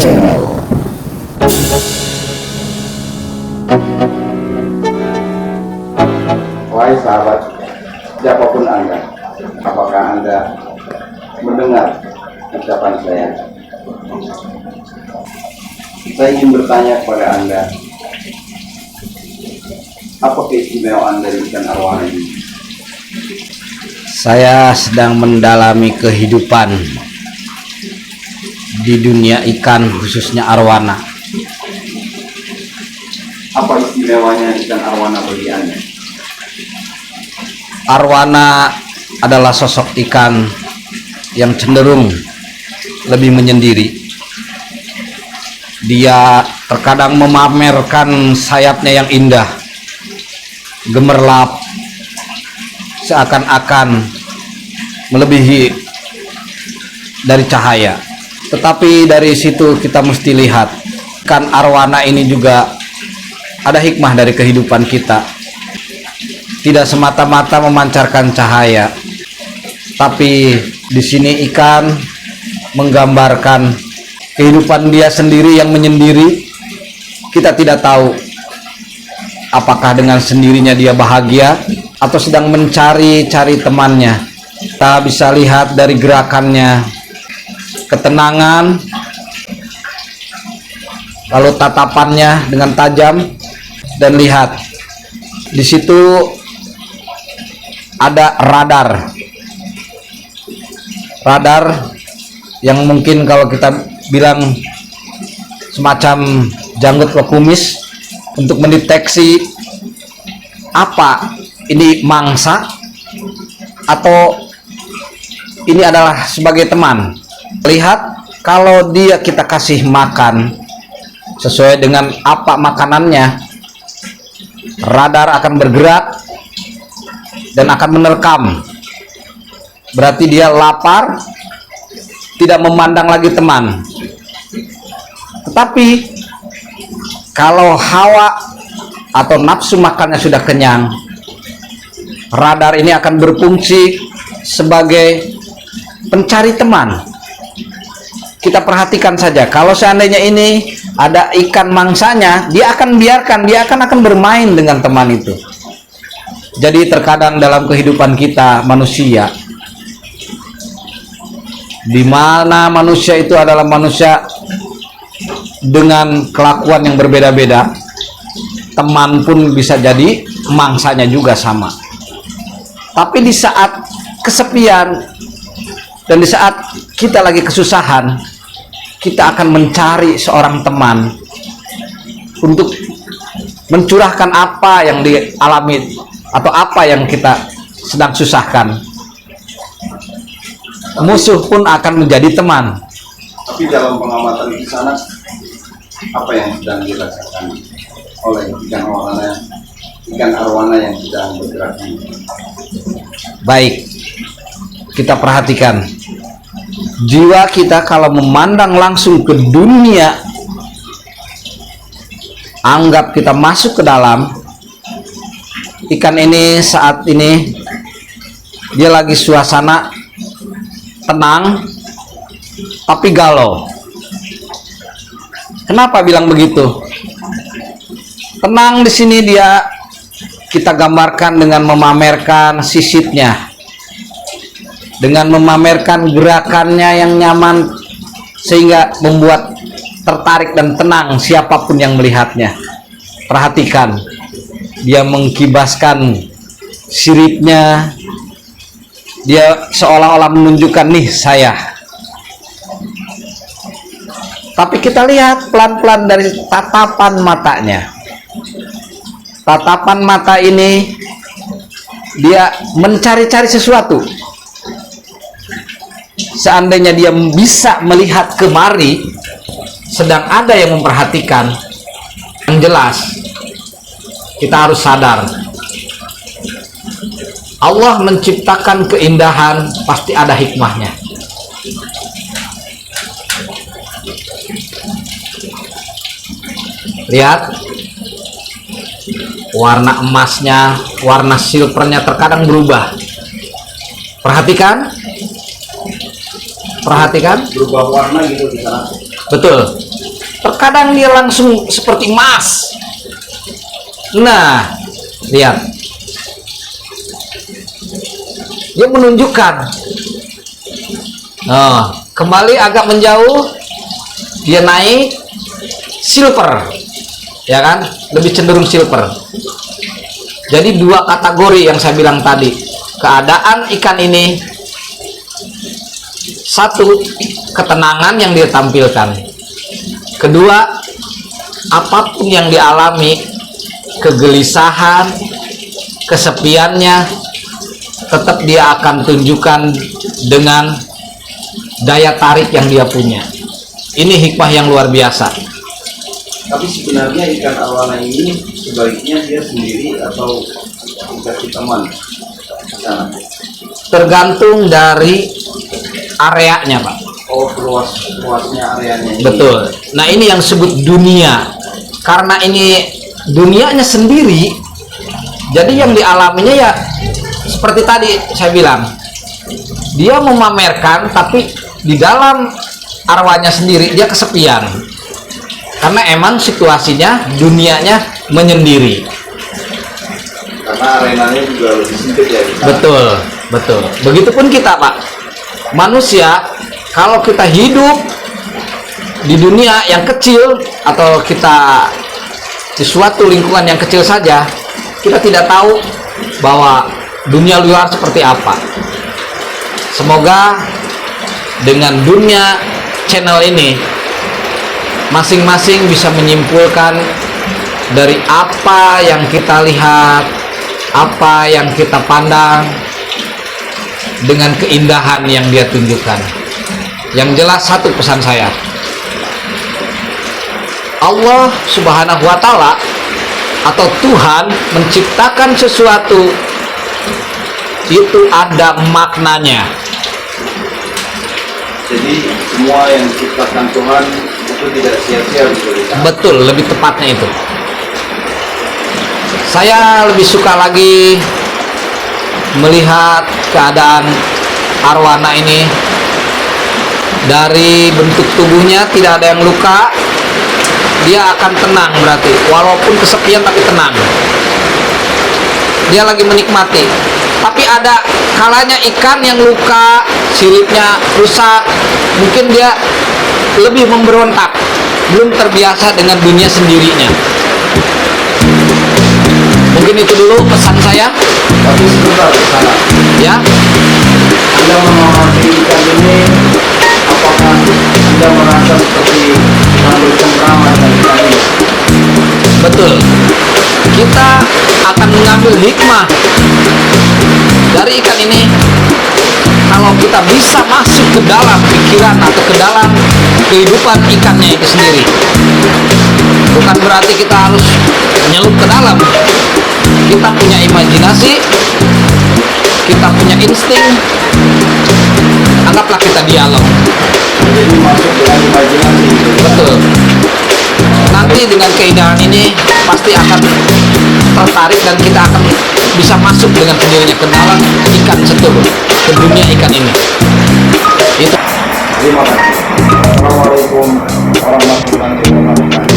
Channel. Wahai sahabat, siapapun Anda, apakah Anda mendengar ucapan saya? Saya ingin bertanya kepada Anda, apa keistimewaan dari ikan arwana ini? Saya sedang mendalami kehidupan di dunia ikan, khususnya arwana. Apa istimewanya ikan arwana bagi Anda? Arwana adalah sosok ikan yang cenderung lebih menyendiri. Dia terkadang memamerkan sayapnya yang indah, gemerlap, seakan-akan melebihi dari cahaya. Tetapi dari situ kita mesti lihat, ikan arwana ini juga ada hikmah dari kehidupan kita. Tidak semata-mata memancarkan cahaya, tapi di sini ikan menggambarkan kehidupan dia sendiri yang menyendiri. Kita tidak tahu apakah dengan sendirinya dia bahagia atau sedang mencari-cari temannya. Kita bisa lihat dari gerakannya, ketenangan, lalu tatapannya dengan tajam, dan lihat di situ ada radar yang mungkin kalau kita bilang semacam janggut ke kumis untuk mendeteksi apa ini mangsa atau ini adalah sebagai teman. Lihat, kalau dia kita kasih makan sesuai dengan apa makanannya, radar akan bergerak dan akan menerkam. Berarti dia lapar, tidak memandang lagi teman. Tetapi kalau hawa atau nafsu makannya sudah kenyang, radar ini akan berfungsi sebagai pencari teman. Kita perhatikan saja, kalau seandainya ini ada ikan mangsanya, dia akan biarkan, dia akan bermain dengan teman itu. Jadi terkadang dalam kehidupan kita manusia, di mana manusia itu adalah manusia dengan kelakuan yang berbeda-beda, teman pun bisa jadi mangsanya juga sama. Tapi di saat kesepian dan di saat kita lagi kesusahan, kita akan mencari seorang teman untuk mencurahkan apa yang dialami atau apa yang kita sedang susahkan. Musuh pun akan menjadi teman. Tapi dalam pengamatan di sana, apa yang sedang dirasakan oleh ikan arwana yang sedang bergerak ini? Baik, kita perhatikan. Jiwa kita kalau memandang langsung ke dunia, anggap kita masuk ke dalam. Ikan ini saat ini dia lagi suasana tenang tapi galau. Kenapa bilang begitu? Tenang di sini dia kita gambarkan dengan memamerkan sisipnya, dengan memamerkan gerakannya yang nyaman sehingga membuat tertarik dan tenang siapapun yang melihatnya. Perhatikan, dia mengkibaskan siripnya, dia seolah-olah menunjukkan, nih saya. Tapi kita lihat pelan-pelan dari tatapan matanya. Tatapan mata ini dia mencari-cari sesuatu. Seandainya dia bisa melihat kemari, sedang ada yang memperhatikan, yang jelas kita harus sadar, Allah menciptakan keindahan pasti ada hikmahnya. Lihat, warna emasnya, warna silvernya terkadang berubah. Perhatikan, berubah warna gitu di sana. Betul. Terkadang dia langsung seperti emas. Nah, lihat. Dia menunjukkan. Oh, kembali agak menjauh. Dia naik silver. Ya kan? Lebih cenderung silver. Jadi dua kategori yang saya bilang tadi. Keadaan ikan ini, satu, ketenangan yang dia tampilkan. Kedua, apapun yang dialami, kegelisahan, kesepiannya, tetap dia akan tunjukkan dengan daya tarik yang dia punya. Ini hikmah yang luar biasa. Tapi sebenarnya ikan arowana ini sebaiknya dia sendiri atau dikasih teman di sana? Tergantung dari areanya, Pak. Oh, luasnya areanya ini. Betul. Nah, ini yang disebut dunia. Karena ini dunianya sendiri, jadi yang dialaminya ya seperti tadi saya bilang. Dia memamerkan, tapi di dalam arwahnya sendiri dia kesepian. Karena emang situasinya, dunianya menyendiri. Karena arenanya juga lebih sempit ya. Betul, betul. Begitupun kita, Pak. Manusia, kalau kita hidup di dunia yang kecil atau kita di suatu lingkungan yang kecil saja, kita tidak tahu bahwa dunia luar seperti apa. Semoga dengan dunia channel ini masing-masing bisa menyimpulkan dari apa yang kita lihat, apa yang kita pandang, dengan keindahan yang dia tunjukkan. Yang jelas satu pesan saya, Allah Subhanahu wa Ta'ala atau Tuhan menciptakan sesuatu itu ada maknanya. Jadi semua yang diciptakan Tuhan itu tidak sia-sia diberikan. Betul, lebih tepatnya itu. Saya lebih suka lagi melihat keadaan arowana ini. Dari bentuk tubuhnya tidak ada yang luka, dia akan tenang, berarti walaupun kesepian tapi tenang, dia lagi menikmati. Tapi ada kalanya ikan yang luka, siripnya rusak, mungkin dia lebih memberontak, belum terbiasa dengan dunia sendirinya. Mungkin itu dulu pesan saya. Tapi sebentar di sana, Ya, Anda mengamati ikan ini, apakah Anda merasa seperti mengambil cengkraman dari ikan ini? betul. Kita akan mengambil hikmah dari ikan ini. Kalau kita bisa masuk ke dalam pikiran atau ke dalam kehidupan ikannya itu sendiri, bukan berarti kita harus nyelup ke dalam. Kita punya imajinasi, kita punya insting, anggaplah kita dialog. Jadi masuk dengan imajinasi. Betul. Nanti dengan keindahan ini pasti akan tertarik dan kita akan bisa masuk dengan sendirinya ke dalam ikan setur, ke dunia ikan ini. Itu. Terima kasih. Assalamualaikum warahmatullahi wabarakatuh.